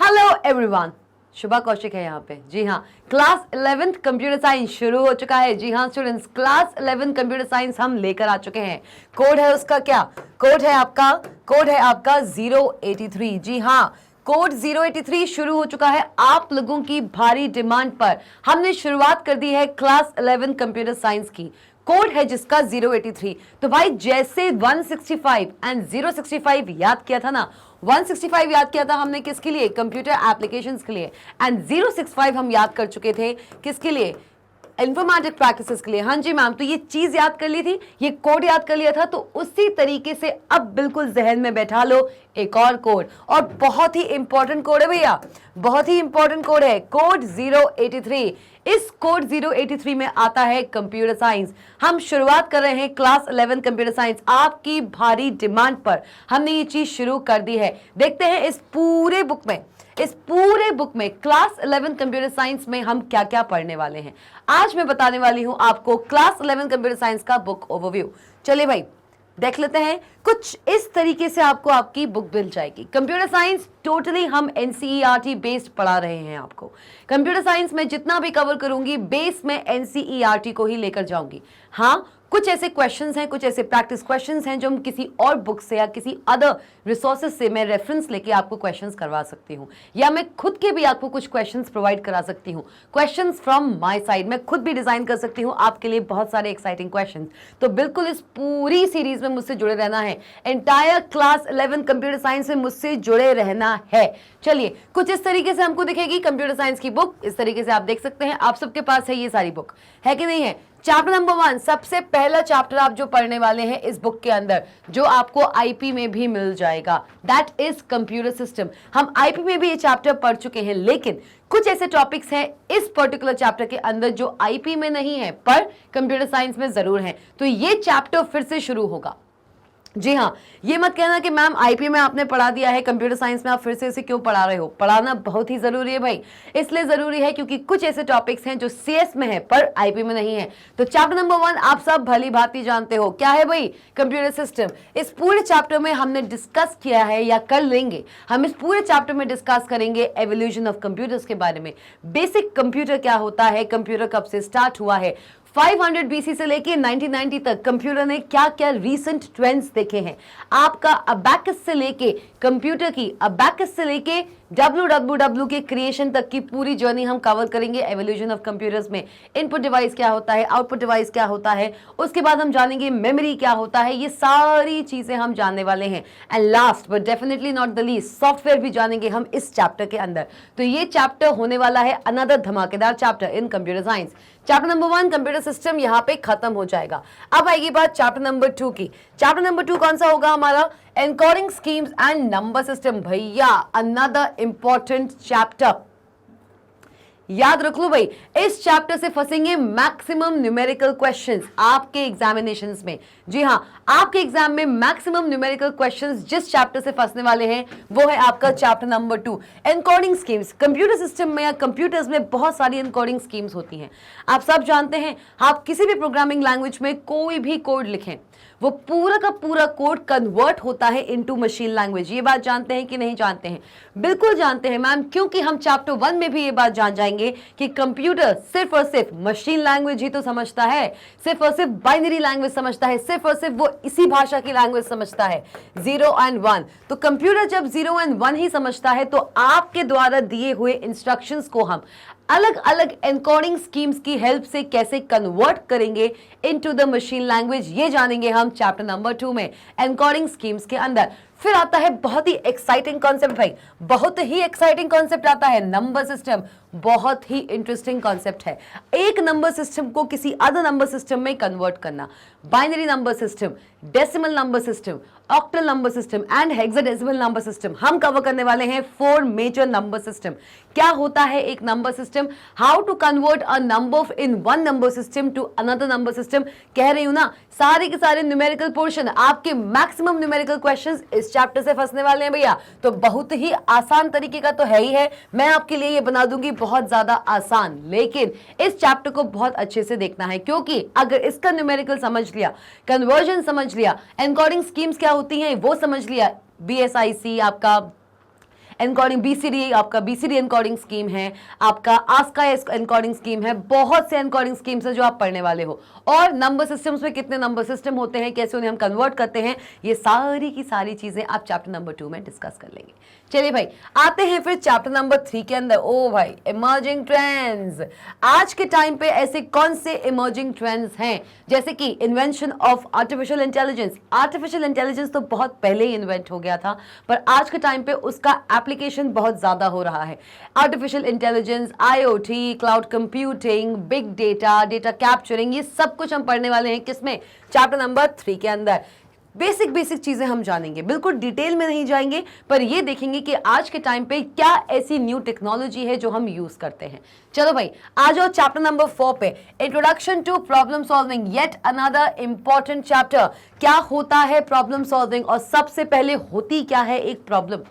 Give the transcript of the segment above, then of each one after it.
Hello everyone, शुभा कौशिक है यहाँ पे। जी हाँ, क्लास 11th कंप्यूटर साइंस शुरू हो चुका है। जी हाँ स्टूडेंट्स, क्लास 11 कंप्यूटर साइंस हम लेकर आ चुके हैं। कोड है उसका क्या? कोड है आपका 083। जी हाँ, कोड 083 शुरू हो चुका है। आप लोगों की भारी डिमांड पर हमने शुरुआत कर दी है क्लास 11 कंप्यूटर साइंस की। कोड है जिसका 083। तो भाई जैसे 165 एंड 065 याद किया था ना, 165 याद किया था हमने किसके लिए? कंप्यूटर एप्लीकेशंस के लिए। एंड 065 हम याद कर चुके थे किसके लिए? इन्फॉर्मेटिक प्रैक्टिसेस के लिए। हाँ जी मैम, तो ये चीज याद कर ली थी, ये कोड याद कर लिया था, तो उसी तरीके से अब बिल्कुल जहन में बैठा लो एक और कोड, और बहुत ही इंपॉर्टेंट कोड है भैया, बहुत ही इंपॉर्टेंट कोड है, कोड 083। इस कोड 083 में आता है कंप्यूटर साइंस। हम शुरुआत कर रहे हैं क्लास 11 कंप्यूटर साइंस। आपकी भारी डिमांड पर हमने ये चीज शुरू कर दी है। देखते हैं इस पूरे बुक में क्लास 11 कंप्यूटर साइंस में हम क्या क्या पढ़ने वाले हैं। आज मैं बताने वाली हूं आपको क्लास 11 कंप्यूटर साइंस का बुक ओवरव्यू। चलिए भाई देख लेते हैं। कुछ इस तरीके से आपको आपकी बुक मिल जाएगी। कंप्यूटर साइंस टोटली हम एनसीईआरटी बेस्ड पढ़ा रहे हैं आपको। कंप्यूटर साइंस में जितना भी कवर करूंगी बेस में एनसीईआरटी को ही लेकर जाऊंगी। हाँ, कुछ ऐसे क्वेश्चंस हैं, कुछ ऐसे प्रैक्टिस क्वेश्चंस हैं जो हम किसी और बुक से या किसी अदर रिसोर्सेज से मैं रेफरेंस लेके आपको क्वेश्चंस करवा सकती हूँ, या मैं खुद के भी आपको कुछ क्वेश्चंस प्रोवाइड करा सकती हूँ। क्वेश्चंस फ्रॉम माय साइड, मैं खुद भी डिजाइन कर सकती हूँ आपके लिए बहुत सारे एक्साइटिंग क्वेश्चंस। तो बिल्कुल इस पूरी सीरीज में मुझसे जुड़े रहना है। एंटायर क्लास 11 कंप्यूटर साइंस में मुझसे जुड़े रहना है। चलिए, कुछ इस तरीके से हमको दिखेगी कंप्यूटर साइंस की बुक। इस तरीके से आप देख सकते हैं, आप सबके पास है ये सारी बुक, है कि नहीं है? चैप्टर नंबर 1, सबसे पहला चैप्टर आप जो पढ़ने वाले हैं इस बुक के अंदर, जो आपको आईपी में भी मिल जाएगा, दैट इज कंप्यूटर सिस्टम। हम आईपी में भी ये चैप्टर पढ़ चुके हैं, लेकिन कुछ ऐसे टॉपिक्स हैं इस पर्टिकुलर चैप्टर के अंदर जो आईपी में नहीं है पर कंप्यूटर साइंस में जरूर है। तो ये चैप्टर फिर से शुरू होगा। जी हाँ, ये मत कहना कि मैम आईपी में आपने पढ़ा दिया है, कंप्यूटर साइंस में आप फिर से इसे क्यों पढ़ा रहे हो। पढ़ाना बहुत ही जरूरी है भाई, इसलिए जरूरी है क्योंकि कुछ ऐसे टॉपिक्स हैं जो सीएस में है पर आईपी में नहीं है। तो चैप्टर नंबर 1 आप सब भली भांति जानते हो, क्या है भाई? Computer system. इस पूरे चैप्टर में हमने डिस्कस किया है, या कर लेंगे, हम इस पूरे चैप्टर में डिस्कस करेंगे एवोल्यूशन ऑफ कंप्यूटर्स के बारे में। बेसिक कंप्यूटर क्या होता है, कंप्यूटर कब से स्टार्ट हुआ है, 500 बीसी से लेके 1990 तक कंप्यूटर ने क्या क्या रीसेंट ट्रेंड्स देखे हैं। आपका अबैकस से लेके कंप्यूटर की, अबैकस से लेके WWW के क्रिएशन तक की पूरी जर्नी हम कवर करेंगे एवोल्यूशन ऑफ कंप्यूटर्स में। इनपुट डिवाइस क्या होता है, आउटपुट डिवाइस क्या होता है, उसके बाद हम जानेंगे मेमोरी क्या होता है, ये सारी चीजें हम जानने वाले हैं। And last but definitely not the least, software भी जानेंगे हम इस चैप्टर के अंदर। तो ये चैप्टर होने वाला है अनदर धमाकेदार chapter in computer science. Chapter number 1 computer system यहाँ पे खत्म हो जाएगा। अब आएगी बात चैप्टर नंबर 2 की। चैप्टर नंबर 2 कौन सा होगा हमारा? Encoding schemes and number system. भैया अनदर इंपॉर्टेंट चैप्टर, याद रख लो भाई, इस चैप्टर से फंसेंगे मैक्सिमम न्यूमेरिकल क्वेश्चंस आपके एग्जामिनेशंस में। जी हाँ, आपके एग्जाम में मैक्सिमम न्यूमेरिकल क्वेश्चंस जिस चैप्टर से फंसने वाले हैं वो है आपका chapter number 2 encoding schemes. Computer system में या कंप्यूटर्स में बहुत सारी एनकोडिंग स्कीम्स होती हैं, आप सब जानते हैं। आप किसी भी प्रोग्रामिंग लैंग्वेज में कोई भी कोड लिखें, वो पूरा का पूरा कोड कन्वर्ट होता है इनटू मशीन लैंग्वेज। ये बात जानते हैं कि नहीं जानते हैं? बिल्कुल जानते हैं मैम, क्योंकि हम चैप्टर 1 में भी ये बात जान जाएंगे कि कंप्यूटर सिर्फ और सिर्फ मशीन लैंग्वेज ही तो समझता है, सिर्फ और सिर्फ बाइनरी लैंग्वेज समझता है, सिर्फ और सिर्फ वो इसी भाषा की लैंग्वेज समझता है, 0 एंड 1। तो कंप्यूटर जब 0 एंड 1 ही समझता है, तो आपके द्वारा दिए हुए इंस्ट्रक्शंस को हम अलग अलग एनकोडिंग स्कीम्स की हेल्प से कैसे कन्वर्ट करेंगे इनटू द मशीन लैंग्वेज, ये जानेंगे हम चैप्टर नंबर 2 में एनकोडिंग स्कीम्स के अंदर। फिर आता है बहुत ही एक्साइटिंग कॉन्सेप्ट भाई, बहुत ही एक्साइटिंग कॉन्सेप्ट आता है नंबर सिस्टम। बहुत ही इंटरेस्टिंग कॉन्सेप्ट है, एक नंबर सिस्टम को किसी अदर नंबर सिस्टम में कन्वर्ट करना। Binary number system, decimal number system, octal number system and hexadecimal number system. हम कवर करने वाले हैं 4 मेजर नंबर सिस्टम। क्या होता है एक number system, how to convert a number in one number system to another number system. कह रही हूं ना, सारे के सारे न्यूमेरिकल पोर्शन, आपके मैक्सिमम न्यूमेरिकल क्वेश्चंस इस चैप्टर से फंसने वाले हैं भैया। तो बहुत ही आसान तरीके का तो है ही है, मैं आपके लिए ये बना दूंगी बहुत ज्यादा आसान, लेकिन इस चैप्टर को बहुत अच्छे से देखना है, क्योंकि अगर इसका न्यूमेरिकल समझ लिया, कन्वर्जन समझ लिया, एनकोडिंग स्कीम्स क्या होती हैं वो समझ लिया, BSIC आपका एनकोडिंग बीसीडी, आपका बीसीडी एनकोडिंग स्कीम है, आपका आस्का एनकोडिंग स्कीम है, बहुत से एनकोडिंग स्कीम्स है जो आप पढ़ने वाले हो। और नंबर सिस्टम्स में कितने नंबर सिस्टम होते हैं, कैसे उन्हें हम कन्वर्ट करते हैं, ये सारी की सारी चीजें आप चैप्टर नंबर 2 में डिस्कस कर लेंगे। चलिए भाई आते हैं फिर चैप्टर नंबर 3 के अंदर। ओ भाई, इमर्जिंग ट्रेंड्स। आज के टाइम पे ऐसे कौन से इमर्जिंग ट्रेंड्स हैं, जैसे कि invention of artificial intelligence. Artificial intelligence तो बहुत पहले ही इन्वेंट हो गया था, पर आज के टाइम पे उसका एप्लीकेशन बहुत ज्यादा हो रहा है। Artificial intelligence, IoT, cloud computing, big data, data capturing, ये सब कुछ हम पढ़ने वाले हैं किसमें, चैप्टर नंबर 3 के अंदर। बेसिक चीजें हम जानेंगे, बिल्कुल डिटेल में नहीं जाएंगे, पर ये देखेंगे कि आज के टाइम पे क्या ऐसी न्यू टेक्नोलॉजी है जो हम यूज करते हैं। चलो भाई आ जाओ चैप्टर नंबर 4 पे, introduction to problem solving, yet another important chapter. क्या होता है प्रॉब्लम सॉल्विंग, और सबसे पहले होती क्या है एक प्रॉब्लम।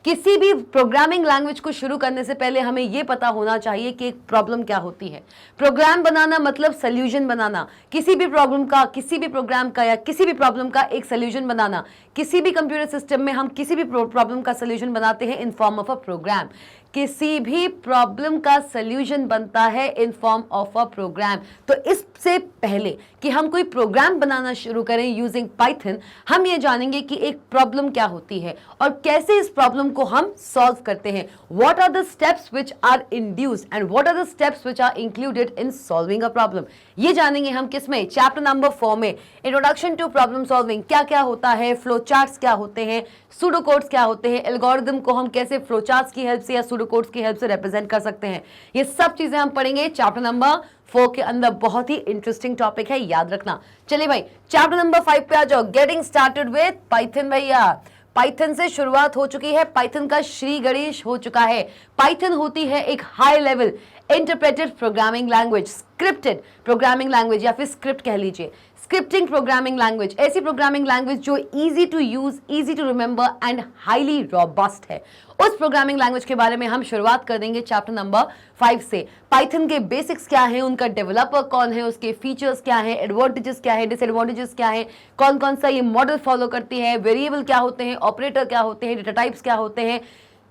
किसी भी प्रोग्रामिंग लैंग्वेज को शुरू करने से पहले हमें यह पता होना चाहिए कि एक प्रॉब्लम क्या होती है। प्रोग्राम बनाना मतलब सॉल्यूशन बनाना, किसी भी प्रॉब्लम का, किसी भी प्रोग्राम का या किसी भी प्रॉब्लम का एक सॉल्यूशन बनाना। किसी भी कंप्यूटर सिस्टम में हम किसी भी प्रॉब्लम का सॉल्यूशन बनाते हैं in form of a program. किसी भी प्रॉब्लम का सॉल्यूशन बनता है in form of a program. तो इससे पहले कि हम कोई प्रोग्राम बनाना शुरू करें यूजिंग पाइथन, हम ये जानेंगे कि एक प्रॉब्लम क्या होती है और कैसे इस प्रॉब्लम को हम सॉल्व करते हैं। What are the steps which are induced and what are the steps which are included in solving a problem. ये जानेंगे हम किसमें, चैप्टर नंबर 4 में, इंट्रोडक्शन टू प्रॉब्लम सॉल्विंग। क्या क्या होता है, फ्लो चार्ट्स क्या होते हैं, सूडो कोड्स क्या होते हैं, एल्गोरिथम को हम कैसे फ्लो चार्ट्स की हेल्प से या सूडो कोड्स की हेल्प से रिप्रेजेंट कर सकते हैं। ये सब चीजें हम पढ़ेंगे चैप्टर नंबर 4 के अंदर। बहुत ही इंटरेस्टिंग टॉपिक है, याद रखना। चलिए भाई चैप्टर नंबर 5 पे आ जाओ, गेटिंग स्टार्टेड विद पाइथन। भैया पाइथन से शुरुआत हो चुकी है, पाइथन का श्री गणेश हो चुका है। पाइथन होती है एक high level interpreted programming language, scripted programming language या फिर स्क्रिप्ट कह लीजिए, स्क्रिप्टिंग प्रोग्रामिंग लैंग्वेज। ऐसी प्रोग्रामिंग लैंग्वेज जो easy to use, easy to remember and highly robust है। उस प्रोग्रामिंग लैंग्वेज के बारे में हम शुरुआत कर देंगे चैप्टर नंबर 5 से। पाइथन के बेसिक्स क्या हैं, उनका डेवलपर कौन है, उसके फीचर्स क्या हैं, एडवांटेजेस क्या है, डिसएडवांटेजेस क्या है, कौन कौन सा ये मॉडल फॉलो करती है, वेरिएबल क्या होते हैं, ऑपरेटर क्या होते हैं, डेटा टाइप्स क्या होते हैं,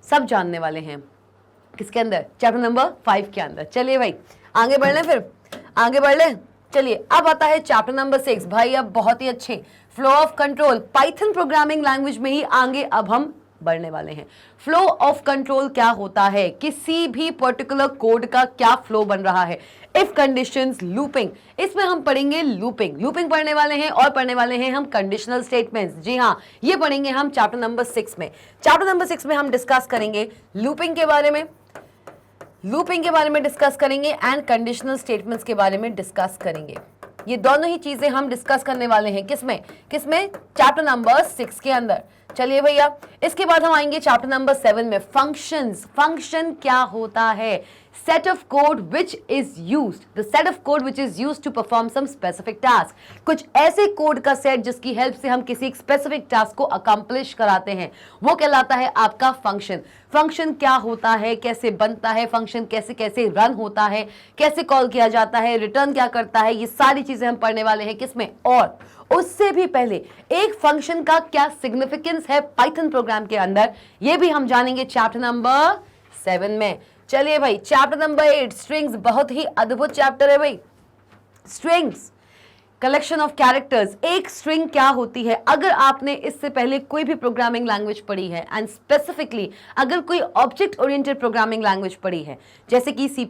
सब जानने वाले हैं किसके अंदर, चैप्टर नंबर 5 के अंदर। चलिए भाई आगे बढ़ लें, फिर आगे बढ़ लें। चलिए अब आता है चैप्टर नंबर 6। भाई अब बहुत ही अच्छे, flow of control, Python programming language में ही आगे अब हम बढ़ने वाले हैं। फ्लो ऑफ कंट्रोल क्या होता है, किसी भी पर्टिकुलर कोड का क्या फ्लो बन रहा है, इफ कंडीशंस, लूपिंग, इसमें हम पढ़ेंगे लूपिंग। लूपिंग पढ़ने वाले हैं और पढ़ने वाले हैं हम कंडीशनल स्टेटमेंट्स। जी हाँ, ये पढ़ेंगे हम चैप्टर नंबर 6 में। चैप्टर नंबर 6 में हम डिस्कस करेंगे लूपिंग के बारे में, लूपिंग के बारे में डिस्कस करेंगे एंड कंडीशनल स्टेटमेंट्स के बारे में डिस्कस करेंगे। ये दोनों ही चीजें हम डिस्कस करने वाले हैं किसमें, किसमें, चैप्टर नंबर 6 के अंदर। चलिए भैया इसके बाद हम आएंगे चैप्टर नंबर 7 में, फंक्शंस। फंक्शन क्या होता है, set of code which is used, the set of code which is used to perform some specific task। कुछ ऐसे कोड का सेट जिसकी हेल्प से हम किसी स्पेसिफिक टास्क को अकम्प्लिश कराते हैं, वो कहलाता है आपका फंक्शन। फंक्शन क्या होता है, कैसे बनता है, फंक्शन कैसे कैसे रन होता है, कैसे कॉल किया जाता है, रिटर्न क्या करता है, ये सारी चीजें हम पढ़ने वाले हैं किसमें। और उससे भी पहले एक फंक्शन का क्या सिग्निफिकेंस है पाइथन प्रोग्राम के अंदर, ये भी हम जानेंगे चैप्टर नंबर 7 में। चलिए भाई चैप्टर नंबर 8, स्ट्रिंग्स, बहुत ही अद्भुत चैप्टर है भाई। Strings, collection of characters. एक स्ट्रिंग क्या होती है, अगर आपने इससे पहले कोई भी प्रोग्रामिंग लैंग्वेज पढ़ी है एंड स्पेसिफिकली अगर कोई ऑब्जेक्ट ओरिएंटेड प्रोग्रामिंग लैंग्वेज पढ़ी है जैसे कि C++,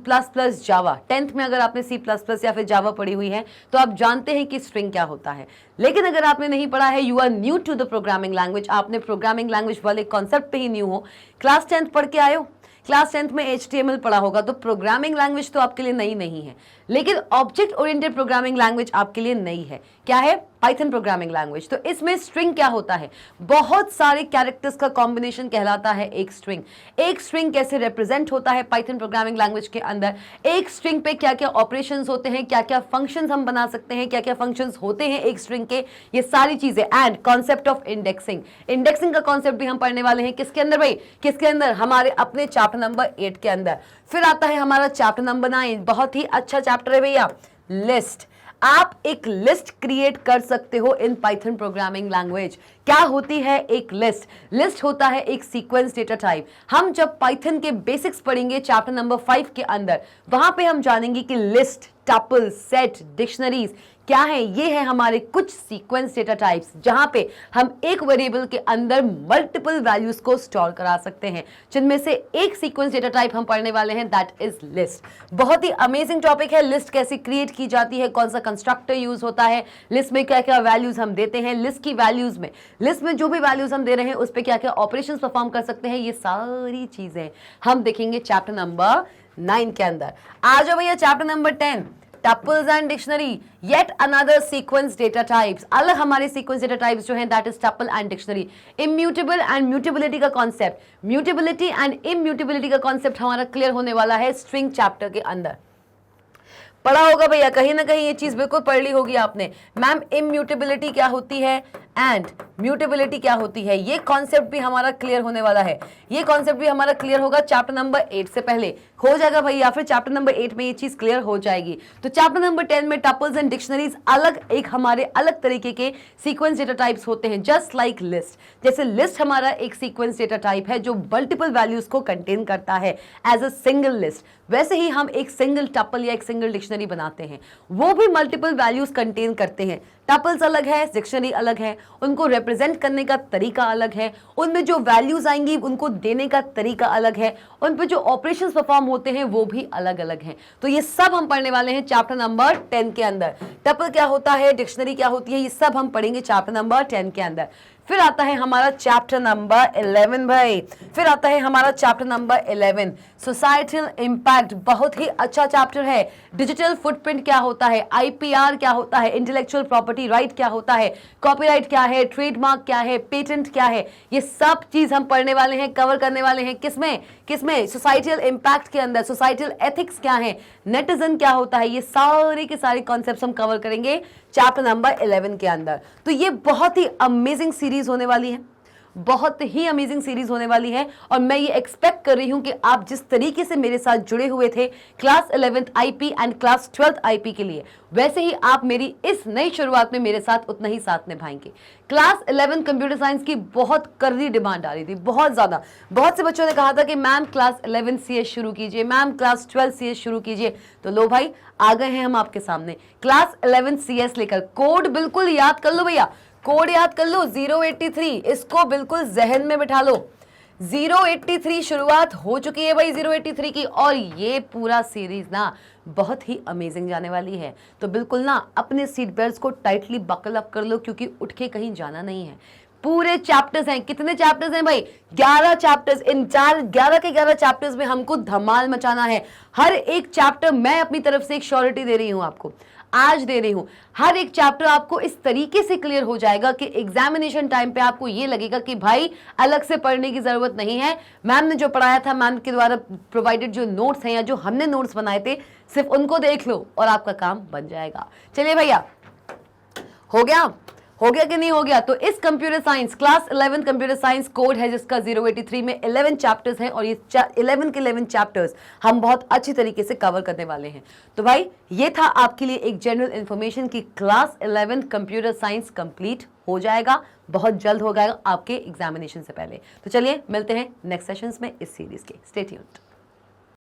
जावा, 10th में अगर आपने C++ या फिर जावा पढ़ी हुई है तो आप जानते हैं कि स्ट्रिंग क्या होता है। लेकिन अगर आपने नहीं पढ़ा है, you are new to the programming language, आपने प्रोग्रामिंग लैंग्वेज वाले कॉन्सेप्ट पे ही न्यू हो, क्लास 10th पढ़ के आए हो, क्लास 10th में HTML पढ़ा होगा, तो प्रोग्रामिंग लैंग्वेज तो आपके लिए नई नहीं है। लेकिन ऑब्जेक्ट ओरिएंटेड प्रोग्रामिंग लैंग्वेज आपके लिए नई है। क्या है, पाइथन प्रोग्रामिंग लैंग्वेज। तो इसमें स्ट्रिंग क्या होता है, बहुत सारे कैरेक्टर्स का कॉम्बिनेशन कहलाता है एक स्ट्रिंग। एक स्ट्रिंग कैसे रिप्रेजेंट होता है पाइथन प्रोग्रामिंग लैंग्वेज के अंदर, एक स्ट्रिंग पे क्या क्या ऑपरेशंस होते हैं, क्या क्या फंक्शंस हम बना सकते हैं, क्या क्या फंक्शंस होते हैं एक स्ट्रिंग के, ये सारी चीजें। And concept of indexing, indexing का कॉन्सेप्ट भी हम पढ़ने वाले हैं किसके अंदर भाई, किसके अंदर, हमारे अपने चैप्टर नंबर 8 के अंदर। फिर आता है हमारा चैप्टर नंबर 9, बहुत ही अच्छा चैप्टर है भैया, लिस्ट। आप एक लिस्ट क्रिएट कर सकते हो इन पाइथन प्रोग्रामिंग लैंग्वेज। क्या होती है एक लिस्ट? लिस्ट होता है एक सीक्वेंस डेटा टाइप। हम जब पाइथन के बेसिक्स पढ़ेंगे चैप्टर नंबर 5 के अंदर, वहां पे हम जानेंगे कि लिस्ट, टपल, सेट, डिक्शनरीज क्या है। ये है हमारे कुछ सीक्वेंस डेटा टाइप्स जहां पे हम एक वेरिएबल के अंदर मल्टीपल वैल्यूज को स्टोर करा सकते हैं, जिनमें से एक सीक्वेंस डेटा टाइप हम पढ़ने वाले हैं, दैट इज लिस्ट। बहुत ही अमेजिंग टॉपिक है। लिस्ट कैसे क्रिएट की जाती है, कौन सा कंस्ट्रक्टर यूज होता है, लिस्ट में क्या क्या वैल्यूज हम देते हैं, लिस्ट की वैल्यूज में, लिस्ट में जो भी वैल्यूज हम दे रहे हैं उस पर क्या क्या ऑपरेशन परफॉर्म कर सकते हैं, ये सारी चीजें हम देखेंगे चैप्टर नंबर 9 के अंदर। आ जाओ भैया chapter number 10, tuples and dictionary, yet another sequence data types. अलग हमारे सीक्वेंस डेटा टाइप्स जो हैं, that is tuple and dictionary. Immutable and mutability का कॉन्सेप्ट, म्यूटेबिलिटी एंड इम्यूटेबिलिटी का कॉन्सेप्ट हमारा क्लियर होने वाला है स्ट्रिंग चैप्टर के अंदर। पढ़ा होगा भैया, कहीं ना कहीं ये चीज बिल्कुल पढ़ ली होगी आपने। मैम इम्यूटेबिलिटी क्या होती है एंड म्यूटेबिलिटी क्या होती है, ये कॉन्सेप्ट भी हमारा क्लियर होने वाला है। ये कॉन्सेप्ट भी हमारा क्लियर होगा चैप्टर नंबर 8 से पहले, हो जाएगा भाई, या फिर चैप्टर नंबर 8 में ये चीज क्लियर हो जाएगी। तो चैप्टर नंबर 10 में टपल्स एंड डिक्शनरीज अलग, एक हमारे अलग तरीके के सीक्वेंस डेटा टाइप्स होते हैं, जस्ट लाइक लिस्ट। जैसे लिस्ट हमारा एक सीक्वेंस डेटा टाइप है जो मल्टीपल वैल्यूज को कंटेन करता है एज अ सिंगल लिस्ट, वैसे ही हम एक सिंगल टपल या एक सिंगल डिक्शनरी बनाते हैं, वो भी मल्टीपल वैल्यूज कंटेन करते हैं। टपल्स अलग है, डिक्शनरी अलग है, उनको रिप्रेजेंट करने का तरीका अलग है, उनमें जो वैल्यूज आएंगी उनको देने का तरीका अलग है, उन पे जो ऑपरेशंस परफॉर्म होते हैं वो भी अलग अलग हैं। तो ये सब हम पढ़ने वाले हैं चैप्टर नंबर 10 के अंदर। टपल क्या होता है, डिक्शनरी क्या होती है, ये सब हम पढ़ेंगे चैप्टर नंबर 10 के अंदर। फिर आता है हमारा चैप्टर नंबर 11 भाई, फिर आता है हमारा चैप्टर नंबर 11 सोसाइटल इंपैक्ट। बहुत ही अच्छा चैप्टर है। डिजिटल फुटप्रिंट क्या होता है, आईपीआर क्या होता है, इंटेलेक्चुअल प्रॉपर्टी राइट क्या होता है, कॉपीराइट क्या है, ट्रेडमार्क क्या है, पेटेंट क्या है, ये सब चीज हम पढ़ने वाले हैं, कवर करने वाले हैं। किसमें किसमें सोसाइटल इंपैक्ट के अंदर। सोसाइटल एथिक्स क्या है, नेटिजन क्या होता है, ये सारे के सारे कॉन्सेप्ट्स हम कवर करेंगे चैप्टर नंबर 11 के अंदर। तो ये बहुत ही अमेजिंग सीरीज होने वाली है, बहुत ही अमेजिंग सीरीज होने वाली है। और मैं ये एक्सपेक्ट कर रही हूं कि आप जिस तरीके से मेरे साथ जुड़े हुए थे class 11th IP and class 12th IP के लिए, वैसे ही आप मेरी इस नई शुरुआत में मेरे साथ उतना ही साथ निभाएंगे। क्लास 11 कंप्यूटर साइंस की बहुत कर्री डिमांड आ रही थी, बहुत ज्यादा। बहुत से बच्चों ने कहा था कि मैम क्लास 11 सीएस शुरू कीजिए, मैम क्लास 12 सीएस शुरू कीजिए। तो लो भाई, आ गए हैं हम आपके सामने क्लास 11 सीएस लेकर। कोड बिल्कुल याद कर लो भैया, कोड याद कर लो 083, इसको बिल्कुल जहन में बिठा लो। 083 शुरुआत हो चुकी है भाई 083 की, और ये पूरा सीरीज ना बहुत ही अमेजिंग जाने वाली है। तो बिल्कुल ना अपने सीट बेल्ट्स को टाइटली बकल अप कर लो, क्योंकि उठ के कहीं जाना नहीं है। पूरे चैप्टर्स हैं, कितने चैप्टर्स हैं भाई, 11 चैप्टर्स। इन 11 के 11 चैप्टर्स में हमको धमाल मचाना है। हर एक चैप्टर मैं अपनी तरफ से एक श्योरिटी दे रही हूं आपको, आज दे रही हूं। हर एक चैप्टर आपको इस तरीके से क्लियर हो जाएगा कि एग्जामिनेशन टाइम पे आपको ये लगेगा कि भाई अलग से पढ़ने की जरूरत नहीं है। मैम ने जो पढ़ाया था, मैम के द्वारा प्रोवाइडेड जो नोट्स हैं या जो हमने नोट्स बनाए थे, सिर्फ उनको देख लो और आपका काम बन जाएगा। चलिए भैया, हो गया कि नहीं हो गया? तो इस computer science class 11 computer science code है जिसका 083 में 11 चैप्टर्स हैं, और ये 11 के 11 चैप्टर्स हम बहुत अच्छी तरीके से कवर करने वाले हैं। तो भाई ये था आपके लिए एक जनरल इंफॉर्मेशन कि क्लास 11 कंप्यूटर साइंस कंप्लीट हो जाएगा, बहुत जल्द हो जाएगा आपके एग्जामिनेशन से पहले। तो चलिए मिलते हैं नेक्स्ट सेशंस में इस सीरीज के। Stay tuned.